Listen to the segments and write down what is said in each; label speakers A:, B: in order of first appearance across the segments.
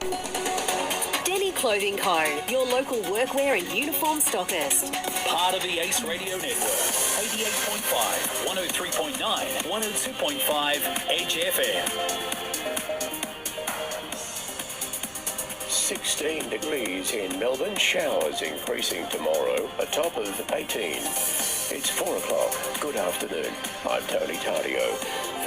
A: Denny Clothing Co., your local workwear and uniform stockist.
B: Part of the Ace Radio Network. 88.5, 103.9, 102.5 Edge FM.
C: 16 degrees in Melbourne, showers increasing tomorrow, a top of 18. It's 4 o'clock. Good afternoon. I'm Tony Tardio.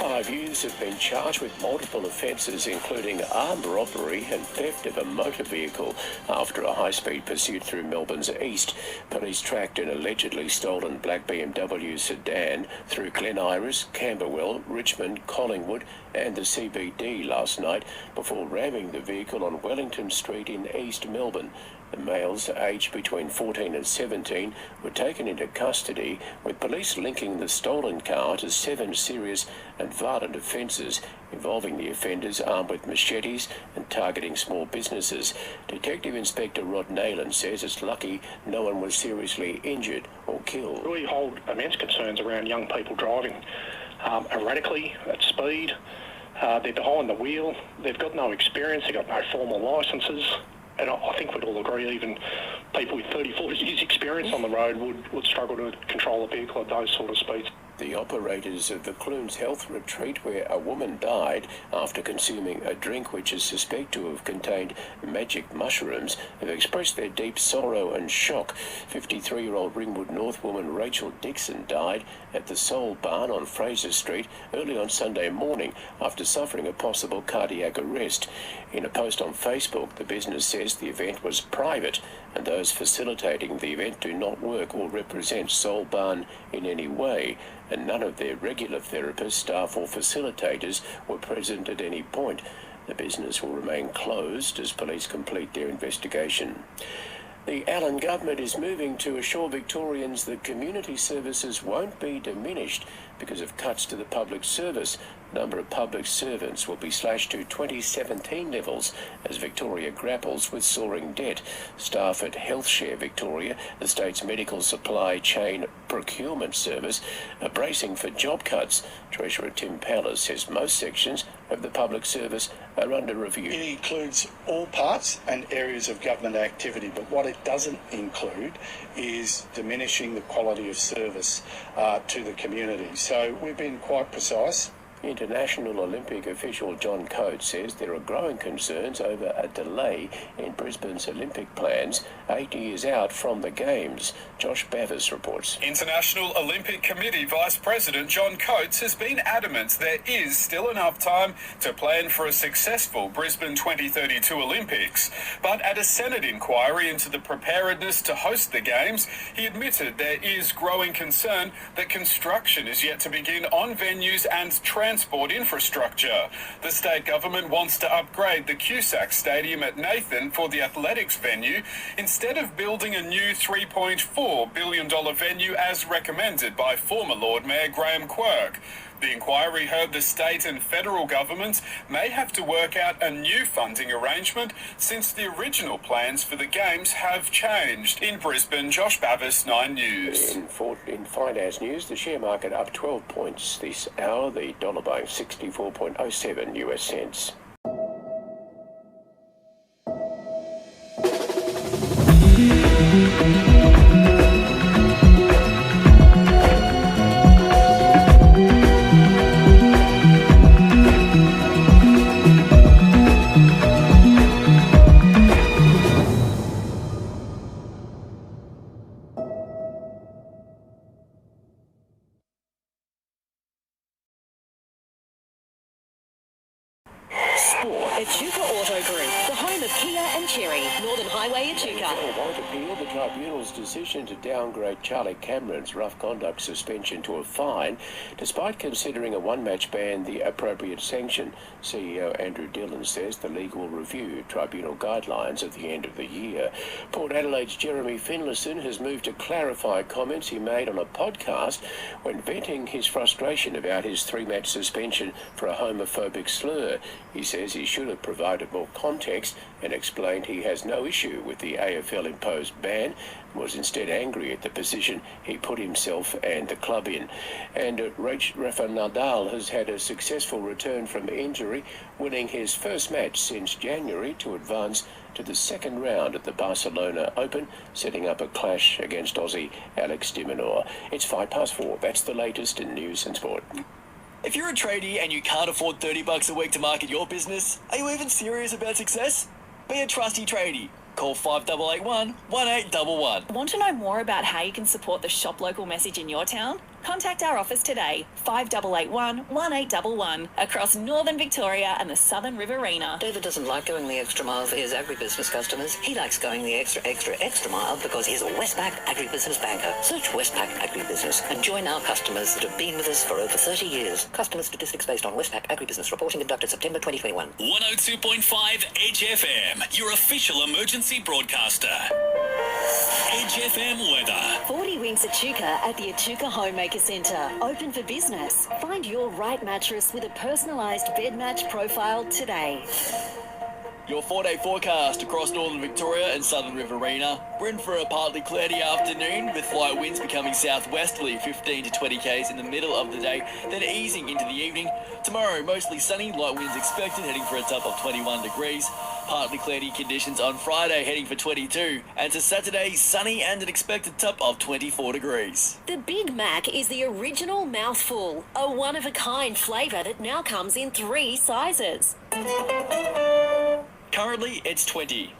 C: 5 youths have been charged with multiple offences, including armed robbery and theft of a motor vehicle after a high-speed pursuit through Melbourne's east. Police tracked an allegedly stolen black BMW sedan through Glen Iris, Camberwell, Richmond, Collingwood and the CBD last night before ramming the vehicle on Wellington Street in East Melbourne. The males, aged between 14 and 17, were taken into custody, with police linking the stolen car to 7 serious and violent offences involving the offenders armed with machetes and targeting small businesses. Detective Inspector Rod Nayland says it's lucky no one was seriously injured or killed.
D: We hold immense concerns around young people driving erratically, at speed. They're behind the wheel. They've got no experience. They've got no formal licences. And I think we'd all agree even people with 30, 40 years experience on the road would struggle to control a vehicle at those sort of speeds.
C: The operators of the Clunes Health Retreat, where a woman died after consuming a drink which is suspected to have contained magic mushrooms, have expressed their deep sorrow and shock. 53-year-old Ringwood North woman Rachel Dixon died at the Soul Barn on Fraser Street early on Sunday morning after suffering a possible cardiac arrest. In a post on Facebook, the business says the event was private and those facilitating the event do not work or represent Soul Barn in any way, and none of their regular therapists, staff or facilitators were present at any point. The business will remain closed as police complete their investigation. The Allen government is moving to assure Victorians that community services won't be diminished because of cuts to the public service. The number of public servants will be slashed to 2017 levels as Victoria grapples with soaring debt. Staff at HealthShare Victoria, the state's medical supply chain procurement service, are bracing for job cuts. Treasurer Tim Pallas says most sections of the public service are under review.
E: It includes all parts and areas of government activity, but what it doesn't include is diminishing the quality of service to the community. So we've been quite precise.
C: International Olympic official John Coates says there are growing concerns over a delay in Brisbane's Olympic plans 8 years out from the Games. Josh Bavis reports.
F: International Olympic Committee Vice President John Coates has been adamant there is still enough time to plan for a successful Brisbane 2032 Olympics. But at a Senate inquiry into the preparedness to host the Games, he admitted there is growing concern that construction is yet to begin on venues and transport infrastructure. The state government wants to upgrade the Cusack Stadium at Nathan for the athletics venue instead of building a new $3.4 billion venue as recommended by former Lord Mayor Graham Quirk. The inquiry heard the state and federal governments may have to work out a new funding arrangement since the original plans for the Games have changed. In Brisbane, Josh Bavis, 9 News.
C: In finance news, the share market up 12 points this hour, the dollar buying 64.07 US cents.
A: Echuca Auto Group, the home of Kia and Cherry, Northern Highway, Echuca.
C: Won't appeal the tribunal's decision to downgrade Charlie Cameron's rough conduct suspension to a fine, despite considering a one-match ban the appropriate sanction. CEO Andrew Dillon says the league will review tribunal guidelines at the end of the year. Port Adelaide's Jeremy Finlayson has moved to clarify comments he made on a podcast when venting his frustration about his 3-match suspension for a homophobic slur. He says he should have provided more context and explained he has no issue with the AFL-imposed ban, was instead angry at the position he put himself and the club in. And Rafa Nadal has had a successful return from injury, winning his first match since January to advance to the second round at the Barcelona Open, setting up a clash against Aussie Alex de Minaur. It's 4:05. That's the latest in news and sport.
G: If you're a tradie and you can't afford $30 a week to market your business, are you even serious about success? Be a trusty tradie. Call 5881 1811.
H: Want to know more about how you can support the Shop Local message in your town? Contact our office today, 5881 1811, across northern Victoria and the southern Riverina.
I: David doesn't like going the extra mile for his agribusiness customers. He likes going the extra mile because he's a Westpac agribusiness banker. Search Westpac Agribusiness and join our customers that have been with us for over 30 years. Customer statistics based on Westpac Agribusiness reporting conducted September 2021.
B: 102.5 Edge FM, your official emergency broadcaster. Edge FM weather.
A: 40 Winks Echuca at the Echuca Homemaker Centre. Open for business. Find your right mattress with a personalised bed match profile today.
G: Your 4-day forecast across northern Victoria and southern Riverina. We're in for a partly cloudy afternoon with light winds becoming southwesterly 15 to 20 k's in the middle of the day, then easing into the evening. Tomorrow, mostly sunny, light winds expected, heading for a top of 21 degrees. Partly cloudy conditions on Friday, heading for 22. And to Saturday, sunny and an expected top of 24 degrees.
A: The Big Mac is the original mouthful, a one-of-a-kind flavour that now comes in 3 sizes.
G: Currently, it's 20.